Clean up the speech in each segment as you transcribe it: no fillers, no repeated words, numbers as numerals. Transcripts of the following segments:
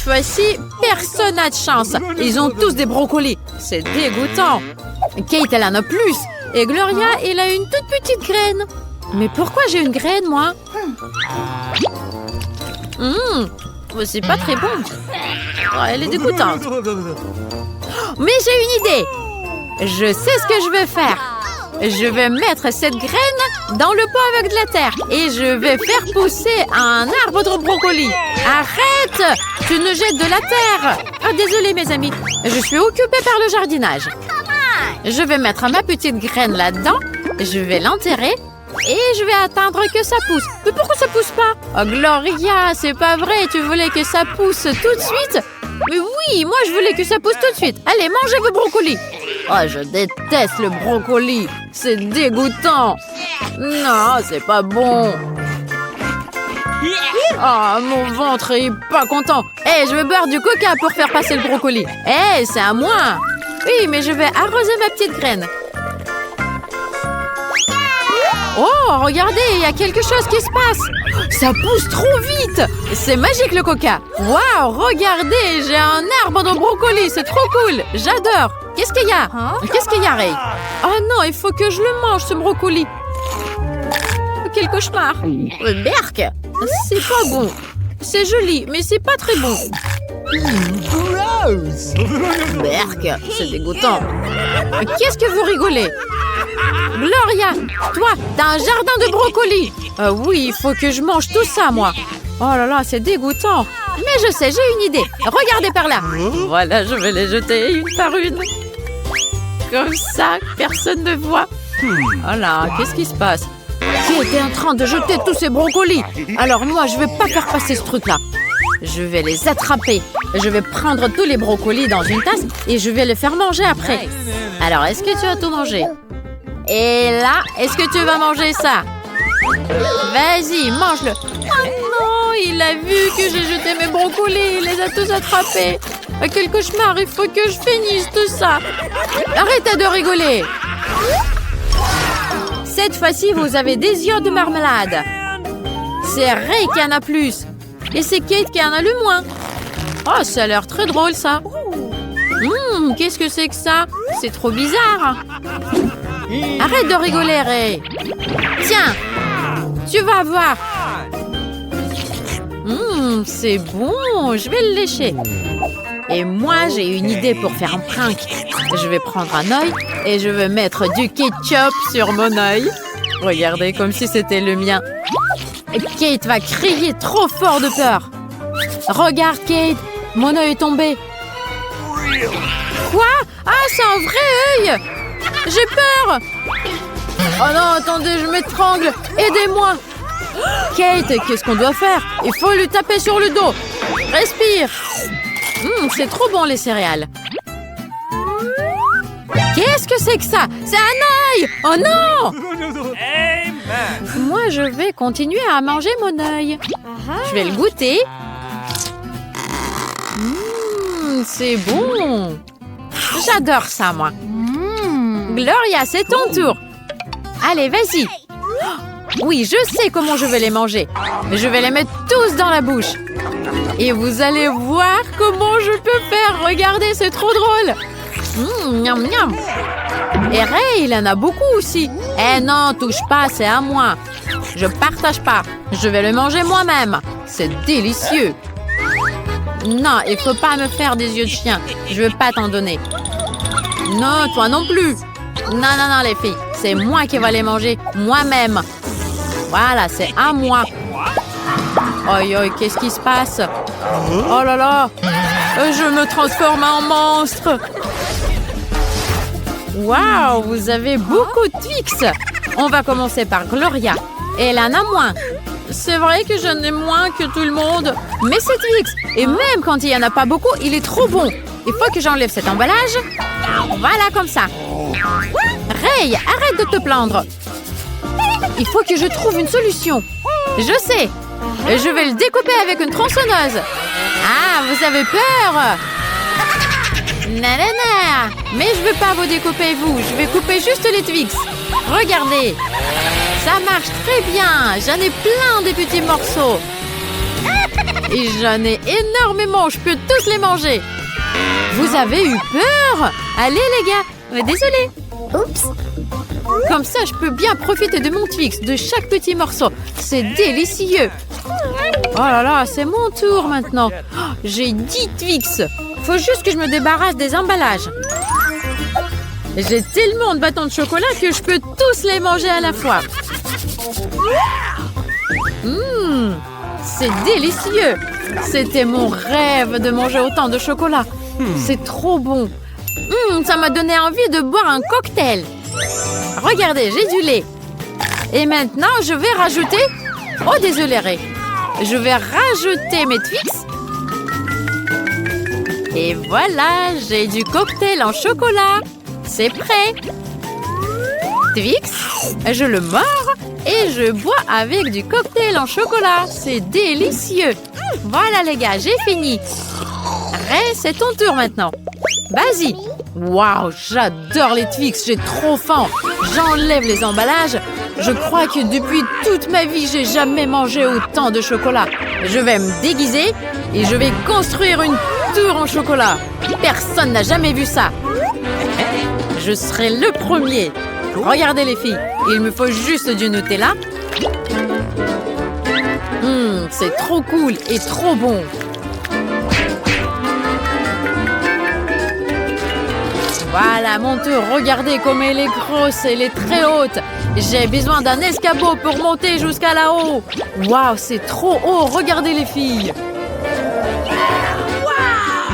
fois-ci, personne n'a de chance. Ils ont tous des brocolis. C'est dégoûtant. Kate, elle en a plus. Et Gloria, elle a une toute petite graine. Mais pourquoi j'ai une graine, moi? C'est pas très bon. Oh, elle est dégoûtante. Mais j'ai une idée. Je sais ce que je vais faire. Je vais mettre cette graine dans le pot avec de la terre. Et je vais faire pousser un arbre de brocoli. Arrête! Tu nous jettes de la terre. Oh, désolée, mes amis. Je suis occupée par le jardinage. Je vais mettre ma petite graine là-dedans. Je vais l'enterrer. Et je vais attendre que ça pousse. Mais pourquoi ça pousse pas? Oh, Gloria, c'est pas vrai. Tu voulais que ça pousse tout de suite? Mais oui, moi je voulais que ça pousse tout de suite. Allez, mangez vos brocolis. Oh, je déteste le brocoli. C'est dégoûtant. Non, c'est pas bon. Oh, mon ventre est pas content. Je vais boire du coca pour faire passer le brocoli. C'est à moi. Oui, mais je vais arroser ma petite graine. Oh, regardez, il y a quelque chose qui se passe. Ça pousse trop vite. C'est magique, le coca. Waouh, regardez, j'ai un arbre de brocoli. C'est trop cool. J'adore. Qu'est-ce qu'il y a? Qu'est-ce qu'il y a, Ray? Oh non, il faut que je le mange, ce brocoli. Quel cauchemar. Berk, c'est pas bon. C'est joli, mais c'est pas très bon. Berk, c'est dégoûtant. Qu'est-ce que vous rigolez? Gloria, toi, t'as un jardin de brocolis. Oui, il faut que je mange tout ça, moi. Oh là là, c'est dégoûtant. Mais je sais, j'ai une idée. Regardez par là. Voilà, je vais les jeter une par une. Comme ça, personne ne voit. Oh là, qu'est-ce qui se passe? Qui était en train de jeter tous ces brocolis? Alors moi, je vais pas faire passer ce truc-là. Je vais les attraper. Je vais prendre tous les brocolis dans une tasse et je vais les faire manger après. Alors, est-ce que tu as tout mangé? Et là, est-ce que tu vas manger ça? Vas-y, mange-le. Oh non, il a vu que j'ai jeté mes brocolis. Il les a tous attrapés. Quel cauchemar, il faut que je finisse tout ça. Arrêtez de rigoler. Cette fois-ci, vous avez des yeux de marmelade. C'est Ray qui en a plus. Et c'est Kate qui en a le moins. Oh, ça a l'air très drôle, ça. Qu'est-ce que c'est que ça? C'est trop bizarre. Arrête de rigoler, Ray. Tiens, tu vas voir. C'est bon, je vais le lécher. Et moi, j'ai une idée pour faire un prank. Je vais prendre un œil et je vais mettre du ketchup sur mon œil. Regardez, comme si c'était le mien. Et Kate va crier trop fort de peur. Regarde, Kate, mon œil est tombé. Quoi? Ah, c'est un vrai œil! J'ai peur! Oh non, attendez, je m'étrangle! Aidez-moi! Kate, qu'est-ce qu'on doit faire? Il faut lui taper sur le dos! Respire! C'est trop bon, les céréales! Qu'est-ce que c'est que ça? C'est un œil! Oh non! Moi, je vais continuer à manger mon œil. Je vais le goûter. C'est bon! J'adore ça, moi! Gloria, c'est ton tour. Allez, vas-y. Oui, je sais comment je vais les manger. Je vais les mettre tous dans la bouche. Et vous allez voir comment je peux faire. Regardez, c'est trop drôle. Miam, miam. Et Ray, il en a beaucoup aussi. Non, touche pas, c'est à moi. Je partage pas. Je vais le manger moi-même. C'est délicieux. Non, il faut pas me faire des yeux de chien. Je veux pas t'en donner. Non, toi non plus. Non, les filles. C'est moi qui vais les manger moi-même. Voilà, c'est à moi. Aïe, aïe, qu'est-ce qui se passe? Oh là là. Je me transforme en monstre. Waouh, vous avez beaucoup de Twix. On va commencer par Gloria. Elle en a moins. C'est vrai que j'en ai moins que tout le monde. Mais c'est Twix. Et même quand il n'y en a pas beaucoup, il est trop bon. Il faut que j'enlève cet emballage. Voilà, comme ça. Ray, arrête de te plaindre. Il faut que je trouve une solution. Je sais. Je vais le découper avec une tronçonneuse. Ah, vous avez peur? Nanana. Mais je ne veux pas vous découper, vous. Je vais couper juste les Twix. Regardez. Ça marche très bien. J'en ai plein des petits morceaux. Et j'en ai énormément, je peux tous les manger. Vous avez eu peur? Allez les gars, désolé. Oups. Comme ça, je peux bien profiter de mon Twix, de chaque petit morceau. C'est délicieux. Oh là là, c'est mon tour maintenant. Oh, j'ai 10 Twix. Faut juste que je me débarrasse des emballages. J'ai tellement de bâtons de chocolat que je peux tous les manger à la fois. C'est délicieux. C'était mon rêve de manger autant de chocolat. C'est trop bon. Ça m'a donné envie de boire un cocktail. Regardez, j'ai du lait. Et maintenant, je vais rajouter... Oh, désolé, Ray. Je vais rajouter mes Twix. Et voilà, j'ai du cocktail en chocolat. C'est prêt. Twix, je le mords et je bois avec du cocktail en chocolat. C'est délicieux. Voilà, les gars, j'ai fini. Ray, c'est ton tour maintenant. Vas-y. Waouh, j'adore les Twix, j'ai trop faim. J'enlève les emballages. Je crois que depuis toute ma vie, j'ai jamais mangé autant de chocolat. Je vais me déguiser et je vais construire une tour en chocolat. Personne n'a jamais vu ça. Je serai le premier. Regardez les filles, il me faut juste du Nutella. C'est trop cool et trop bon. Voilà, mon tour. Regardez comme elle est grosse, elle est très haute. J'ai besoin d'un escabeau pour monter jusqu'à là-haut. Waouh, c'est trop haut. Regardez les filles.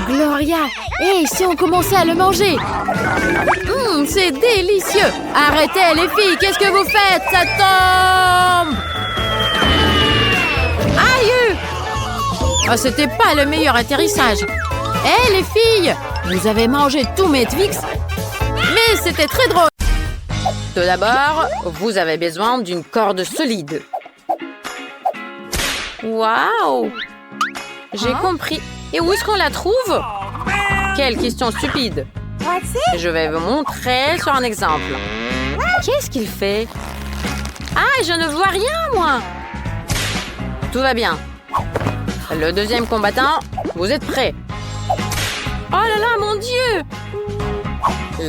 Gloria, hey, si on commençait à le manger. C'est délicieux. Arrêtez les filles, qu'est-ce que vous faites? Ça tombe. Aïe. Oh, c'était pas le meilleur atterrissage. Hé les filles, vous avez mangé tous mes Twix, mais c'était très drôle. Tout d'abord, vous avez besoin d'une corde solide. Waouh! J'ai compris. Et où est-ce qu'on la trouve? Quelle question stupide. Je vais vous montrer sur un exemple. Qu'est-ce qu'il fait? Ah, je ne vois rien, moi. Tout va bien. Le deuxième combattant, vous êtes prêts? Oh là là, mon Dieu!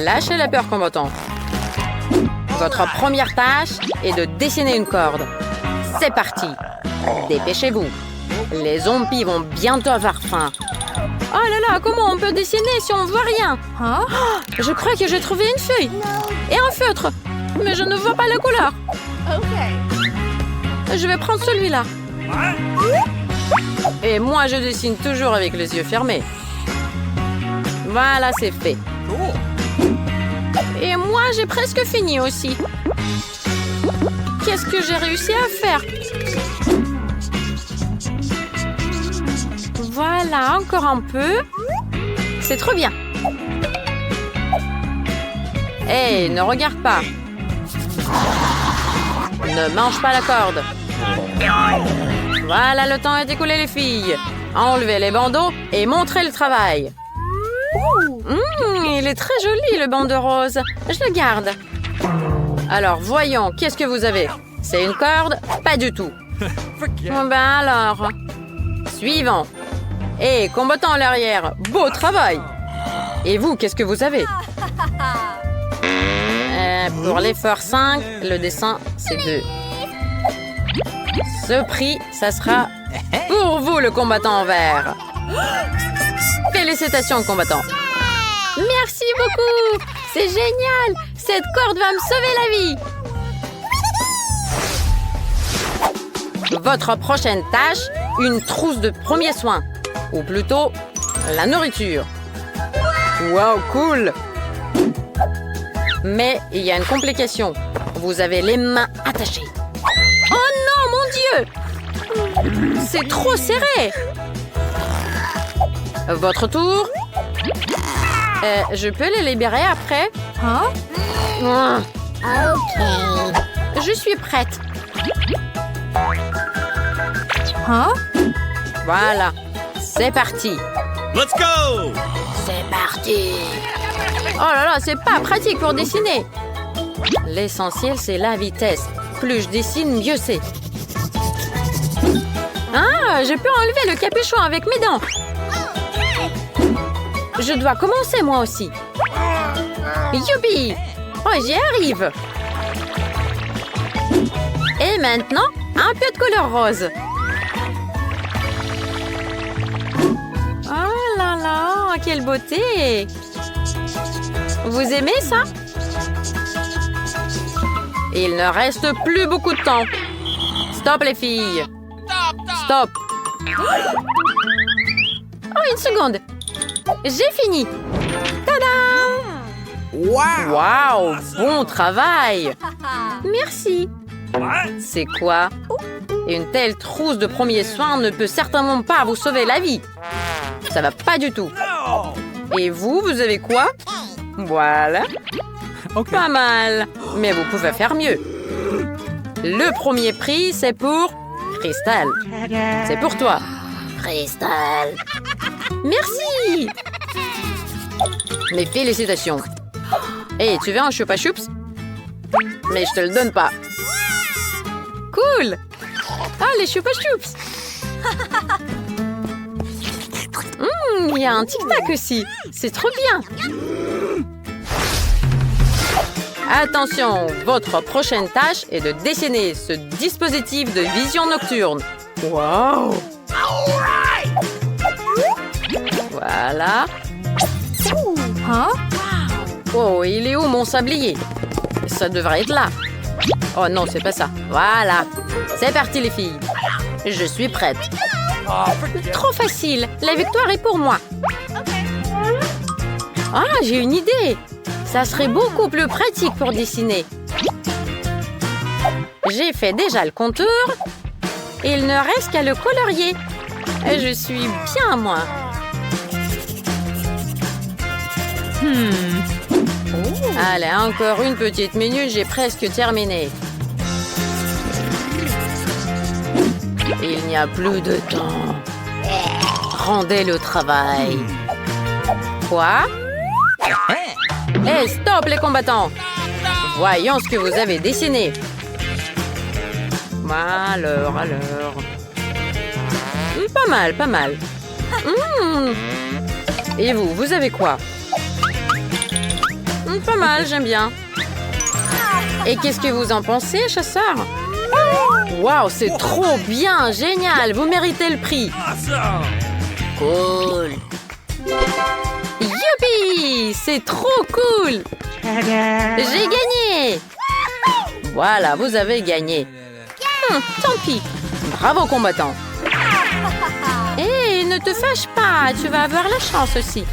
Lâchez la peur, combattant. Votre première tâche est de dessiner une corde. C'est parti. Dépêchez-vous. Les zombies vont bientôt avoir faim. Oh là là, comment on peut dessiner si on ne voit rien? Oh, je crois que j'ai trouvé une feuille. Et un feutre. Mais je ne vois pas la couleur. Je vais prendre celui-là. Et moi, je dessine toujours avec les yeux fermés. Voilà, c'est fait. Et moi, j'ai presque fini aussi. Qu'est-ce que j'ai réussi à faire? Voilà, encore un peu. C'est trop bien. Hé, ne regarde pas. Ne mange pas la corde. Voilà, le temps est écoulé, les filles. Enlevez les bandeaux et montrez le travail. Il est très joli, le bandeau rose. Je le garde. Alors, voyons, qu'est-ce que vous avez? C'est une corde? Pas du tout. Ben alors. Suivant. Hé, combattant à l'arrière, beau travail. Et vous, qu'est-ce que vous avez? Pour l'effort 5, le dessin, c'est 2. Ce prix, ça sera pour vous, le combattant en vert. Félicitations, combattant. Merci beaucoup. C'est génial. Cette corde va me sauver la vie. Votre prochaine tâche, une trousse de premiers soins. Ou plutôt, la nourriture. Wow, cool. Mais il y a une complication. Vous avez les mains attachées. Oh non, mon Dieu! C'est trop serré. Votre tour. Je peux les libérer après? Ok. Je suis prête. Voilà. C'est parti. Let's go! C'est parti. Oh là là, c'est pas pratique pour dessiner. L'essentiel, c'est la vitesse. Plus je dessine, mieux c'est. Ah, Ah, je peux enlever le capuchon avec mes dents. Je dois commencer moi aussi. Youpi! Oh, j'y arrive. Et maintenant, un peu de couleur rose. Oh là là, quelle beauté! Vous aimez ça? Il ne reste plus beaucoup de temps. Stop les filles. Stop. Oh, une seconde. J'ai fini. Tada! Wow, bon travail. Merci. C'est quoi? Une telle trousse de premiers soins ne peut certainement pas vous sauver la vie. Ça va pas du tout. Et vous avez quoi? Voilà. Pas mal. Mais vous pouvez faire mieux. Le premier prix, c'est pour Crystal. C'est pour toi. Crystal. Merci. Mes félicitations. Hey, tu veux un Chupa Chups? Mais je te le donne pas. Cool. Ah, les Chupa Chups. Il y a un tic-tac aussi. C'est trop bien. Attention, votre prochaine tâche est de dessiner ce dispositif de vision nocturne. Wow! Voilà. Oh, il est où mon sablier? Ça devrait être là. Oh non, c'est pas ça. Voilà. C'est parti les filles. Je suis prête. Trop facile. La victoire est pour moi. Ah, j'ai une idée. Ça serait beaucoup plus pratique pour dessiner. J'ai fait déjà le contour. Il ne reste qu'à le colorier. Je suis bien, moi. Allez, encore une petite minute, j'ai presque terminé. Il n'y a plus de temps. Rendez le travail. Quoi? Hey, stop les combattants! Voyons ce que vous avez dessiné. Alors. Pas mal, pas mal. Et vous avez quoi? Pas mal, j'aime bien. Et qu'est-ce que vous en pensez, chasseur? Waouh, c'est trop bien, génial, vous méritez le prix. Cool. Youpi, c'est trop cool. J'ai gagné. Voilà, vous avez gagné. Tant pis. Bravo, combattant. Hé, ne te fâche pas, tu vas avoir la chance aussi.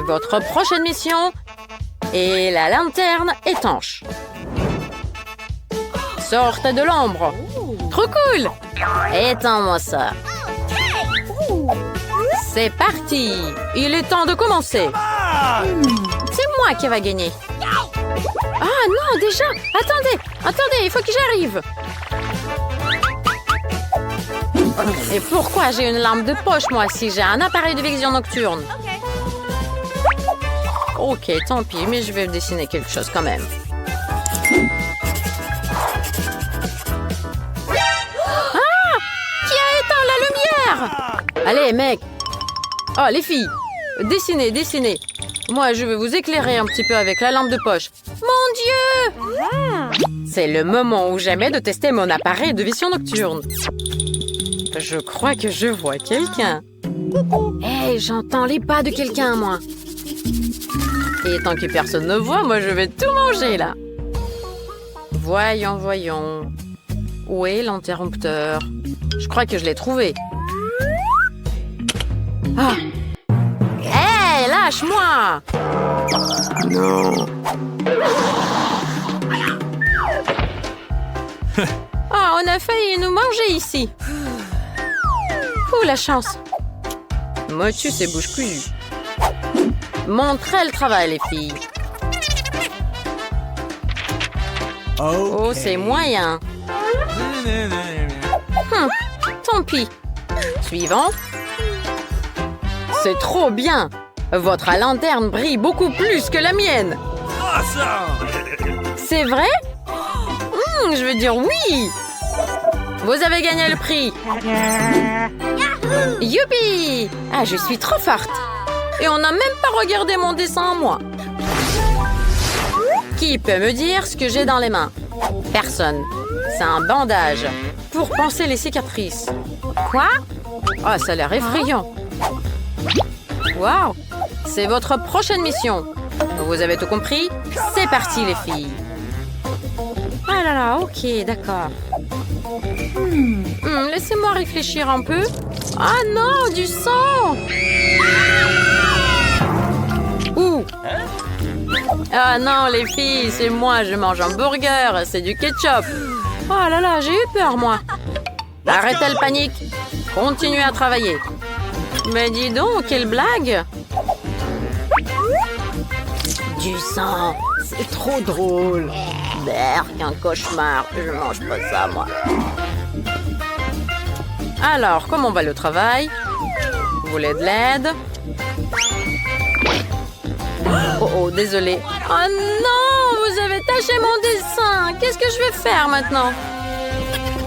Votre prochaine mission est la lanterne étanche. Sortez de l'ombre. Trop cool. Éteins-moi ça. C'est parti. Il est temps de commencer. C'est moi qui va gagner. Ah non, déjà. Attendez, il faut que j'arrive. Et pourquoi j'ai une lampe de poche, moi, si j'ai un appareil de vision nocturne? Ok, tant pis, mais je vais dessiner quelque chose quand même. Ah! Qui a éteint la lumière? Allez, mec. Oh, les filles, dessinez. Moi, je vais vous éclairer un petit peu avec la lampe de poche. Mon Dieu! C'est le moment ou jamais de tester mon appareil de vision nocturne. Je crois que je vois quelqu'un. Hey, j'entends les pas de quelqu'un, moi. Et tant que personne ne voit, moi, je vais tout manger, là. Voyons. Où est l'interrupteur? Je crois que je l'ai trouvé. Ah! Hé, lâche-moi! Non. Oh, on a failli nous manger ici. Ouh, la chance. Motus et bouche cousue. Montrez le travail, les filles. Oh, c'est moyen. Tant pis. Suivant. C'est trop bien. Votre lanterne brille beaucoup plus que la mienne. C'est vrai? Je veux dire oui. Vous avez gagné le prix. Youpi! Ah, je suis trop forte. Et on n'a même pas regardé mon dessin en moi. Qui peut me dire ce que j'ai dans les mains? Personne. C'est un bandage pour panser les cicatrices. Quoi? Ah, ça a l'air effrayant. Waouh! C'est votre prochaine mission. Vous avez tout compris? C'est parti, les filles. Ah là là, ok, d'accord. Laissez-moi réfléchir un peu. Ah non, du sang! Ouh! Ah non, les filles, c'est moi, je mange un burger, c'est du ketchup. Oh là là, j'ai eu peur, moi. Arrêtez le panique. Continuez à travailler. Mais dis donc, quelle blague! Du sang, c'est trop drôle. Berk, un cauchemar. Je mange pas ça, moi. Alors, comment va le travail? Vous voulez de l'aide? Oh, oh, désolé. Oh non, vous avez taché mon dessin. Qu'est-ce que je vais faire maintenant?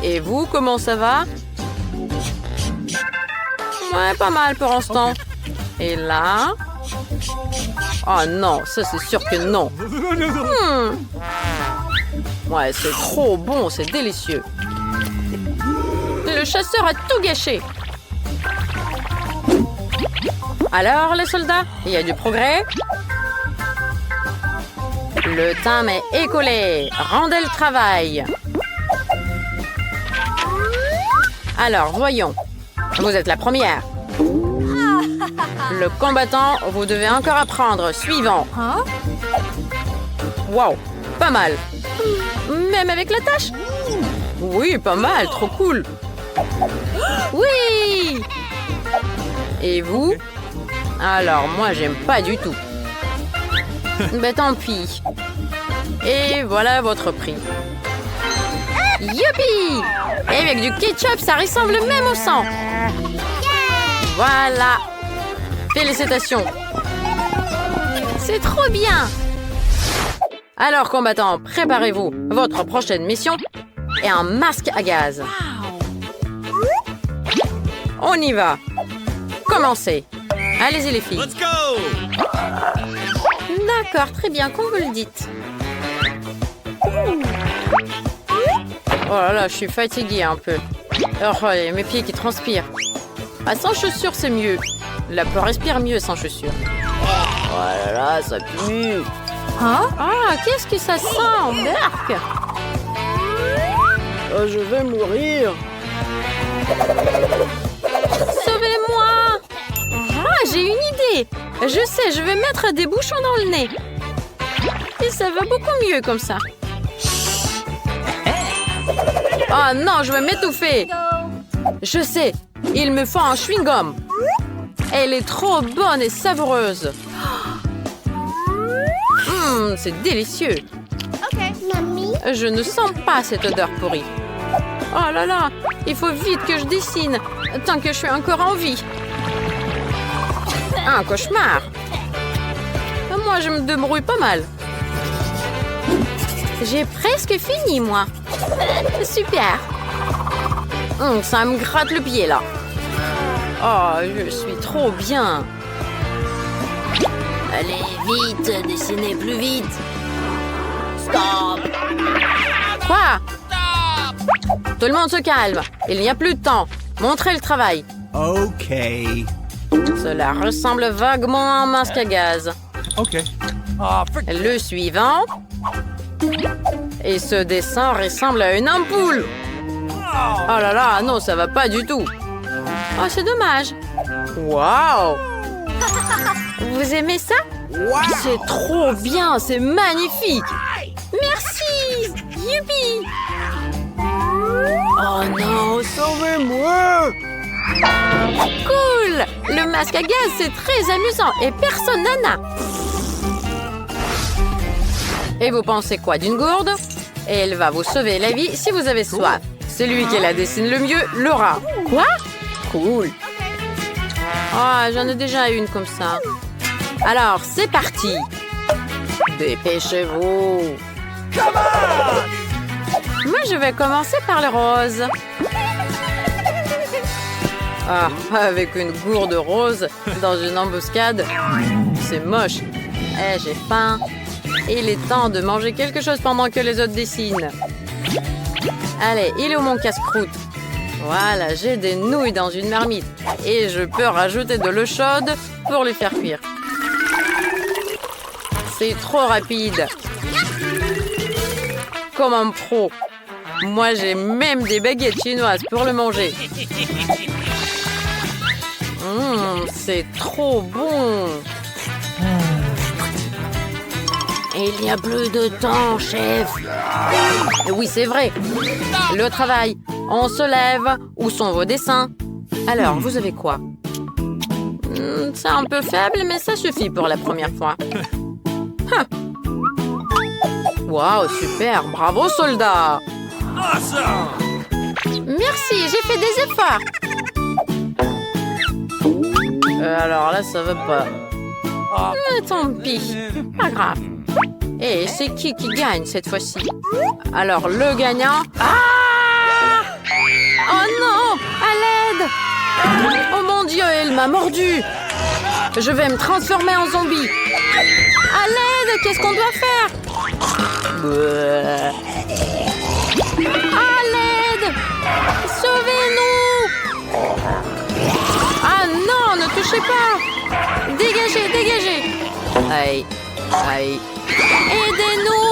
Et vous, comment ça va? Ouais, pas mal pour l'instant. Et là? Oh non, ça c'est sûr que non. Ouais, c'est trop bon, c'est délicieux. Le chasseur a tout gâché. Alors, les soldats, il y a du progrès? Le thym est écoulé. Rendez le travail. Alors, voyons. Vous êtes la première. Le combattant, vous devez encore apprendre. Suivant. Wow, pas mal. Même avec la tâche? Oui, pas mal, trop cool. Oui! Et vous? Alors, moi, j'aime pas du tout. Ben, tant pis. Et voilà votre prix. Youpi! Et avec du ketchup, ça ressemble même au sang. Voilà. Félicitations. C'est trop bien. Alors, combattants, préparez-vous. Votre prochaine mission est un masque à gaz. On y va. Commencez. Allez-y, les filles. Let's go! D'accord, très bien, comme vous le dites. Oh là là, je suis fatiguée un peu. Oh, mes pieds qui transpirent. Ah, sans chaussures, c'est mieux. La peau respire mieux sans chaussures. Oh là là, ça pue. Hein? Ah, qu'est-ce que ça sent, Berk? Oh, je vais mourir. Sauvez-moi! Ah, j'ai une idée. Je sais, je vais mettre des bouchons dans le nez. Et ça va beaucoup mieux comme ça. Oh non, je vais m'étouffer. Je sais, il me faut un chewing-gum. Elle est trop bonne et savoureuse. C'est délicieux. Je ne sens pas cette odeur pourrie. Oh là là, il faut vite que je dessine, tant que je suis encore en vie. Un cauchemar. Moi, je me débrouille pas mal. J'ai presque fini, moi. Super. Ça me gratte le pied, là. Oh, je suis trop bien. Allez, vite, dessinez plus vite. Stop. Quoi? Tout le monde se calme. Il n'y a plus de temps. Montrez le travail. OK. Cela ressemble vaguement à un masque à gaz. OK. Le suivant. Et ce dessin ressemble à une ampoule. Oh là là, non, ça va pas du tout. Oh, c'est dommage. Waouh! Vous aimez ça? C'est trop bien, c'est magnifique. Merci! Youpi! Oh non, sauvez-moi! Cool! Le masque à gaz, c'est très amusant et personne n'en a. Et vous pensez quoi d'une gourde? Elle va vous sauver la vie si vous avez soif. Celui qui la dessine le mieux l'aura. Quoi? Cool. Ah, j'en ai déjà une comme ça. Alors, c'est parti. Dépêchez-vous. Moi, je vais commencer par le rose. Ah, avec une gourde rose dans une embuscade. C'est moche. Eh, j'ai faim. Il est temps de manger quelque chose pendant que les autres dessinent. Allez, il est où mon casse-croûte? Voilà, j'ai des nouilles dans une marmite. Et je peux rajouter de l'eau chaude pour les faire cuire. C'est trop rapide. Comme un pro. Moi, j'ai même des baguettes chinoises pour le manger. C'est trop bon. Il n'y a plus de temps, chef. Oui, c'est vrai. Le travail. On se lève. Où sont vos dessins? Alors, vous avez quoi? C'est un peu faible, mais ça suffit pour la première fois. Waouh, super. Bravo, soldat. Merci, j'ai fait des efforts. Alors là, ça va pas. Tant pis. Pas grave. Et c'est qui gagne cette fois-ci? Alors, le gagnant... Ah! Oh non! À l'aide! Oh mon Dieu, elle m'a mordu! Je vais me transformer en zombie! À l'aide! Qu'est-ce qu'on doit faire? À l'aide! Sauvez-nous! Ah non, ne touchez pas! Dégagez, dégagez! Aïe, aïe. Aidez-nous!